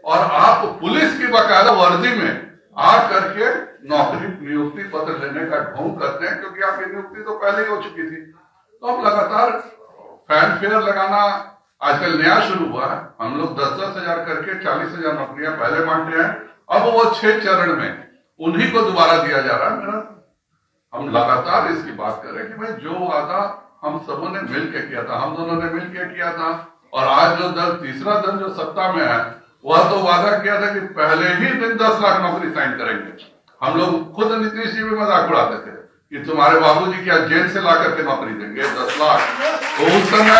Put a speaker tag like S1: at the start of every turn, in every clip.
S1: और आप पुलिस की बकायदा वर्दी में आ करके नौकरी नियुक्ति पत्र लेने का ढोंग करते हैं, क्योंकि आपकी नियुक्ति तो पहले ही हो चुकी थी। तो अब लगातार फैन फेयर लगाना आजकल नया शुरू हुआ है। हम लोग 10-10 हजार करके 40,000 नौकरियां पहले बांटे हैं, अब वो 6 चरण में उन्हीं को दोबारा दिया जा रहा है। मेरा हम लगातार इसकी बात करें कि भाई जो वादा हम सबों ने मिलकर किया था, हम दोनों ने मिलकर किया था, और आज जो दल तीसरा दल जो सत्ता में है वह तो वादा किया था कि पहले ही दिन 10 लाख नौकरी साइन करेंगे। हम लोग खुद नीतीश जी भी मजाक उड़ाते थे कि तुम्हारे बाबूजी क्या जेल से ला करके नौकरी देंगे 10 लाख। तो उस समय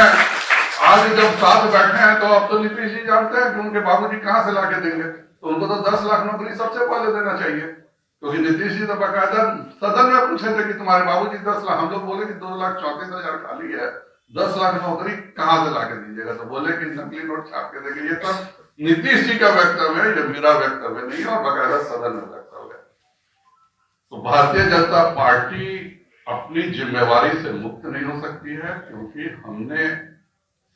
S1: आज जब साथ बैठे हैं तो अब तो नीतीश जी जानते हैं कि उनके बाबूजी कहां से लाके देंगे, तो उनको तो 10 लाख नौकरी सबसे पहले देना चाहिए, क्योंकि नीतीश जी तो बाकायदा सदन में पूछे थे कि तुम्हारे बाबूजी 10 लाख, हम लोग बोले कि 2,34,000 खाली है, 10 लाख नौकरी कहां से लाके दीजिएगा, तो बोले कि नकली नोट छाप के देंगे। ये तो नीतीश जी का वक्तव्य है, ये मेरा वक्तव्य नहीं है, और बाकायदा सदन में वक्तव्य है। तो भारतीय जनता पार्टी अपनी जिम्मेवारी से मुक्त नहीं हो सकती है, क्योंकि हमने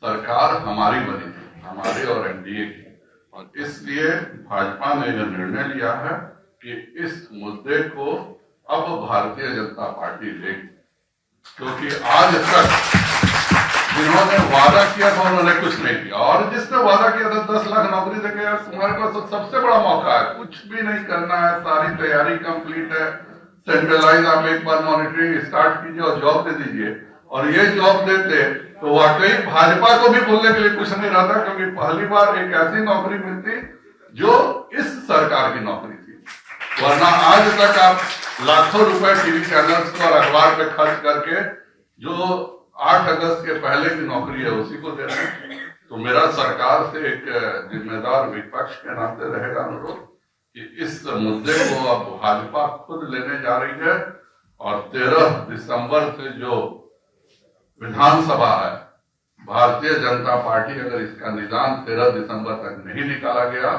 S1: सरकार हमारी बनी थी, हमारे और एनडीए की, और इसलिए भाजपा ने यह निर्णय लिया है कि इस मुद्दे को अब भारतीय जनता पार्टी लेगी, क्योंकि आज तक जिन्होंने वादा किया था उन्होंने कुछ नहीं किया, और जिसने वादा किया था 10 लाख नौकरी देंगे, यार तुम्हारे पास तो सबसे बड़ा मौका है, कुछ भी नहीं करना है, सारी तैयारी कंप्लीट है, सेंट्रलाइज आप एक बार मॉनिटरिंग स्टार्ट कीजिए और जॉब दे दीजिए। और ये जॉब देते तो वाकई भाजपा को भी बोलने के लिए कुछ नहीं रहता, क्योंकि पहली बार एक ऐसी नौकरी मिलती जो इस सरकार की नौकरी थी। वरना आज तक आप लाखों रुपए टीवी चैनल्स को और अखबार पे खर्च करके जो 8 अगस्त के पहले की नौकरी है उसी को दे रहे हैं। तो मेरा सरकार से एक जिम्मेदार विपक्ष के नाते रहेगा अनुरोध कि इस मुद्दे को अब भाजपा खुद लेने जा रही है, और 13 दिसंबर से जो विधानसभा है, भारतीय जनता पार्टी अगर इसका निदान 13 दिसंबर तक नहीं निकाला गया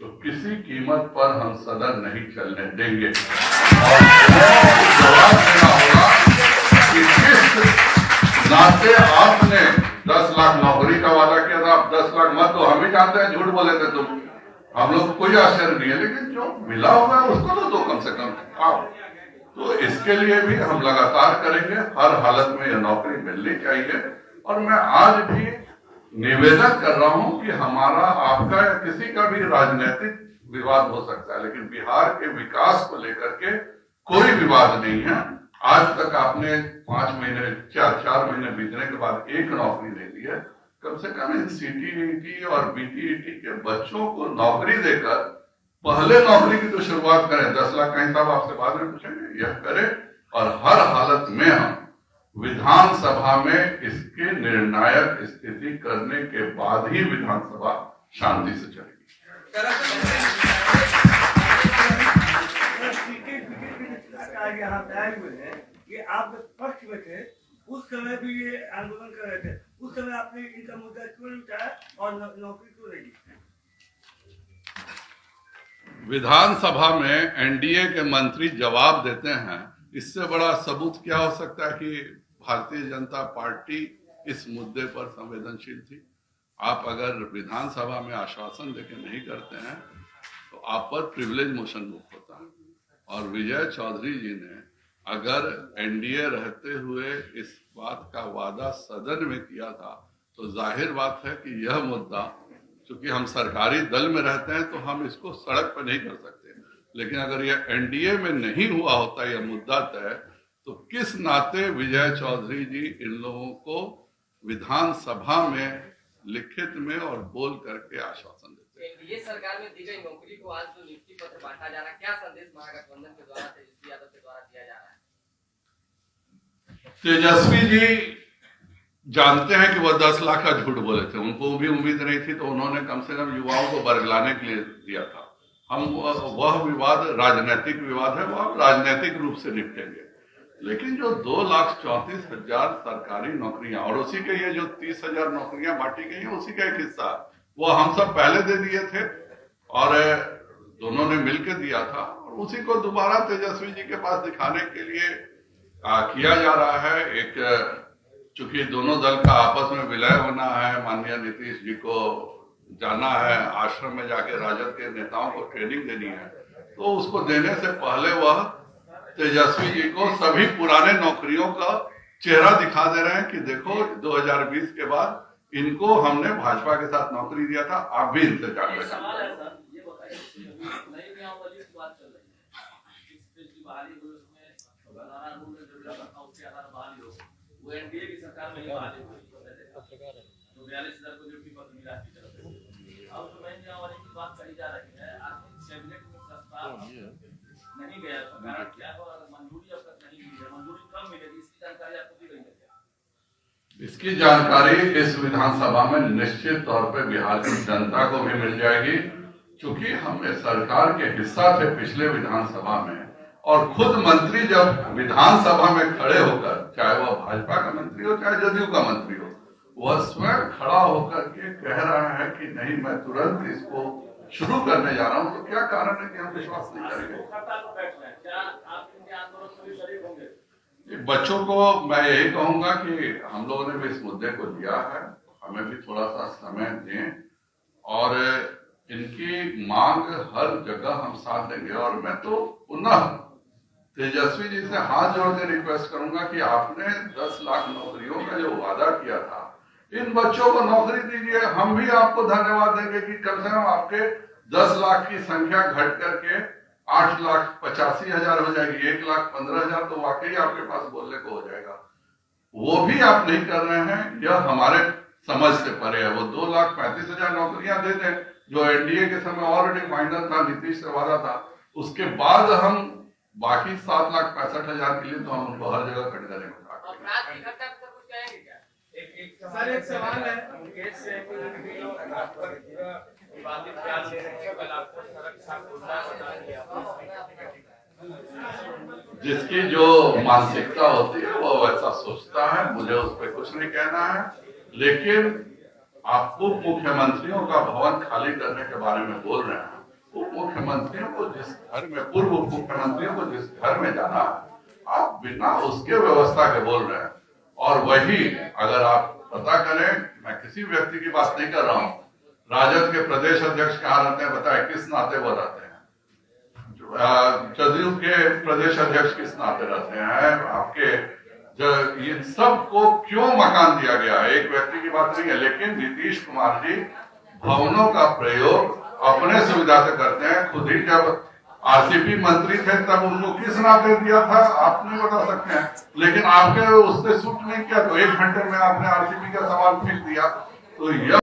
S1: तो किसी कीमत पर हम सदन नहीं चलने देंगे, और जवाब देना होगा कि किस नाते आपने 10 लाख नौकरी का वादा किया था, आप 10 लाख मत, तो हम ही जानते हैं झूठ बोले थे तुम, हम लोग कोई आश्चर्य नहीं है, लेकिन जो मिला हुआ है उसको तो दो कम से कम आप। तो इसके लिए भी हम लगातार करेंगे, हर हालत में यह नौकरी मिलनी चाहिए। और मैं आज भी निवेदन कर रहा हूं कि हमारा आपका या किसी का भी राजनीतिक विवाद हो सकता है, लेकिन बिहार के विकास को लेकर के कोई विवाद नहीं है। आज तक आपने 5 महीने 4 महीने बीतने के बाद एक नौकरी नहीं दी है। कम से कम इन सीटीईटी और बीटीईटी के बच्चों को नौकरी देकर पहले नौकरी की तो शुरुआत करें। 10 लाख का हिसाब आपसे बाद में पूछेंगे, यह करें, और हर हालत में हम विधानसभा में इसके निर्णायक स्थिति करने के बाद ही विधानसभा शांति से चलेगी।
S2: यहाँ तैयार हुए हैं कि आप पक्ष में थे, उस समय भी ये आंदोलन कर रहे थे, उस समय आपने इनका मुद्दा क्यों नहीं उठाया और नौकरी क्यों नहीं दी?
S1: विधानसभा में एनडीए के मंत्री जवाब देते हैं, इससे बड़ा सबूत क्या हो सकता है कि भारतीय जनता पार्टी इस मुद्दे पर संवेदनशील थी। आप अगर विधानसभा में आश्वासन देके नहीं करते हैं तो आप पर प्रिविलेज मोशन बुक होता है, और विजय चौधरी जी ने अगर एनडीए रहते हुए इस बात का वादा सदन में किया था तो जाहिर बात है कि यह मुद्दा, चूंकि हम सरकारी दल में रहते हैं तो हम इसको सड़क पर नहीं कर सकते, लेकिन अगर यह एनडीए में नहीं हुआ होता यह मुद्दा तय, तो किस नाते विजय चौधरी जी इन लोगों को विधानसभा में लिखित में और बोल करके आश्वासन देते।
S3: एनडीए सरकार में दी गई नौकरी को आज जो नियुक्ति पत्र बांटा जा रहा है, क्या संदेश महागठबंधन के द्वारा तेजस्वी यादव के द्वारा दिया जा रहा है?
S1: तेजस्वी जी जानते हैं कि वह 10 लाख का झूठ बोले थे, उनको भी उम्मीद नहीं थी, तो उन्होंने कम से कम युवाओं को बरगलाने के लिए दिया था। हम वह विवाद राजनीतिक विवाद है, वह राजनीतिक रूप से निपटेंगे, लेकिन जो 2,34,000 सरकारी नौकरियां और उसी के ये जो 30,000 नौकरियां बांटी गई हैं उसी का एक हिस्सा, वो हम सब पहले दे दिए थे और दोनों ने मिलकर दिया था, और उसी को दोबारा तेजस्वी जी के पास दिखाने के लिए किया जा रहा है। एक चूंकि दोनों दल का आपस में विलय होना है, माननीय नीतीश जी को जाना है, आश्रम में जाके राजद के नेताओं को ट्रेनिंग देनी है, तो उसको देने से पहले वह तेजस्वी जी को सभी पुराने नौकरियों का चेहरा दिखा दे रहे हैं कि देखो 2020 के बाद इनको हमने भाजपा के साथ नौकरी दिया था, आप भी इंतजार
S4: एक
S1: करें।
S4: सवाल है सर, ये बताइए नई नियमावली की बात चल रही है, इस पे की बहाली हुई, उसमें बनाना रूल में जो रखा उसके आधार बहाली हो, वो एनडीए की सरकार में ही बहाली हुई, जो 42,000 को ड्यूटी पत्र मिला की तरफ से। अब तो नई नियमावली की बात कही जा रही है, आखिर कैबिनेट में प्रस्ताव नहीं गया, तो कारण क्या है और मंजूरी अब तक नहीं मिली है, मंजूरी कब मिलेगी इसकी जानकारी आपको दी गई है क्या?
S1: इसकी जानकारी इस विधानसभा में निश्चित तौर पर बिहार की जनता को भी मिल जाएगी, क्योंकि हम सरकार के हिस्सा थे पिछले विधानसभा में, और खुद मंत्री जब विधानसभा में खड़े होकर, चाहे वह भाजपा का मंत्री हो चाहे जदयू का मंत्री हो, वह स्वयं खड़ा होकर के कह रहा है कि नहीं मैं तुरंत इसको शुरू करने जा रहा हूं, तो क्या कारण है कि हम विश्वास नहीं करेंगे?
S4: क्या आप इनके आंदोलन में भी शरीक होंगे?
S1: बच्चों को मैं यही कहूंगा कि हम लोगों ने भी इस मुद्दे को लिया है, हमें भी थोड़ा सा समय दें और इनकी मांग हर जगह हम साथ देंगे। और मैं तो पुनः तेजस्वी जी से हाथ जोड़ के रिक्वेस्ट करूंगा कि आपने 10 लाख नौकरियों का जो वादा किया था, इन बच्चों को नौकरी दीजिए। हम भी आपको धन्यवाद देंगे कि कम से कम आपके 10 लाख की संख्या घट करके 8,85,000 हो जाएगी, 1,15,000 तो वाकई आपके पास बोलने को हो जाएगा। वो भी आप नहीं कर रहे हैं, यह हमारे समझ से परे है। वो 2,35,000 नौकरियां दे दें जो एनडीए के समय ऑलरेडी फाइनल था, नीतीश से वादा था, उसके बाद हम बाकी 7,65,000 के लिए तो हम उनको हर जगह खड़े करेंगे।
S3: अपराध की घटना पर कुछ कहेंगे क्या?
S5: सर एक सवाल है, मुकेश से विवादित बयान दे रहे हैं, कल आपको सुरक्षा
S1: जिसकी जो मानसिकता होती है वो वैसा सोचता है, मुझे उस पर कुछ नहीं कहना है। लेकिन आप उप मुख्यमंत्रियों का भवन खाली करने के बारे में बोल रहे हैं। उप मुख्यमंत्रियों को जिस घर में, पूर्व उप मुख्यमंत्रियों को जिस घर में जाना है, आप बिना उसके व्यवस्था के बोल रहे हैं। और वही अगर आप पता करें, मैं किसी व्यक्ति की बात नहीं कर रहा हूं, राजद के प्रदेश अध्यक्ष कहाँ रहते हैं बताए, किस नाते वो रहते हैं, जदयू के प्रदेश अध्यक्ष किस नाते रहते हैं, आपके ये सब को क्यों मकान दिया गया है, एक व्यक्ति की बात नहीं है। लेकिन नीतीश कुमार जी भवनों का प्रयोग अपने सुविधा से करते हैं। खुद ही जब आरसीपी मंत्री थे तब उनको किस नाते दिया था आप नहीं बता सकते हैं, लेकिन आपके उससे सूट नहीं किया तो 1 घंटे में आपने आरसीपी का सवाल फेंक दिया। तो यह